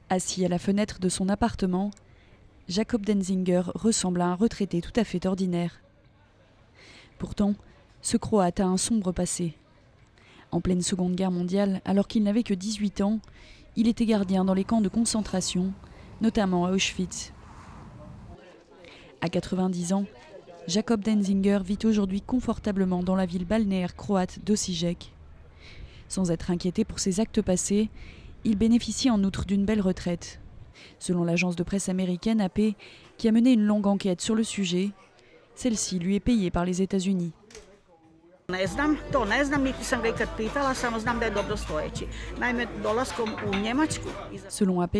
Assis à la fenêtre de son appartement, Jacob Denzinger ressemble à un retraité tout à fait ordinaire. Pourtant, ce Croate a un sombre passé. En pleine Seconde Guerre mondiale, alors qu'il n'avait que 18 ans, il était gardien dans les camps de concentration, notamment à Auschwitz. À 90 ans, Jacob Denzinger vit aujourd'hui confortablement dans la ville balnéaire croate d'Osijek. Sans être inquiété pour ses actes passés, il bénéficie en outre d'une belle retraite. Selon l'agence de presse américaine AP, qui a mené une longue enquête sur le sujet, celle-ci lui est payée par les États-Unis. Selon AP,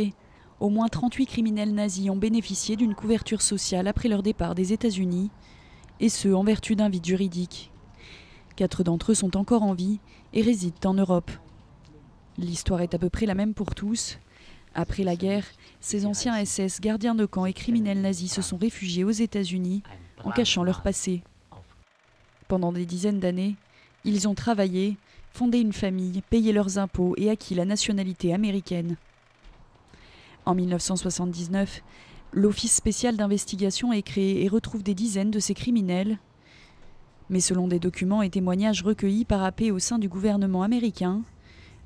au moins 38 criminels nazis ont bénéficié d'une couverture sociale après leur départ des États-Unis, et ce en vertu d'un vide juridique. 4 d'entre eux sont encore en vie et résident en Europe. L'histoire est à peu près la même pour tous. Après la guerre, ces anciens SS, gardiens de camp et criminels nazis se sont réfugiés aux États-Unis en cachant leur passé. Pendant des dizaines d'années, ils ont travaillé, fondé une famille, payé leurs impôts et acquis la nationalité américaine. En 1979, l'Office spécial d'investigation est créé et retrouve des dizaines de ces criminels. Mais selon des documents et témoignages recueillis par AP au sein du gouvernement américain,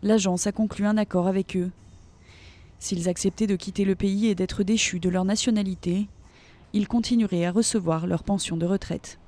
l'agence a conclu un accord avec eux. S'ils acceptaient de quitter le pays et d'être déchus de leur nationalité, ils continueraient à recevoir leur pension de retraite.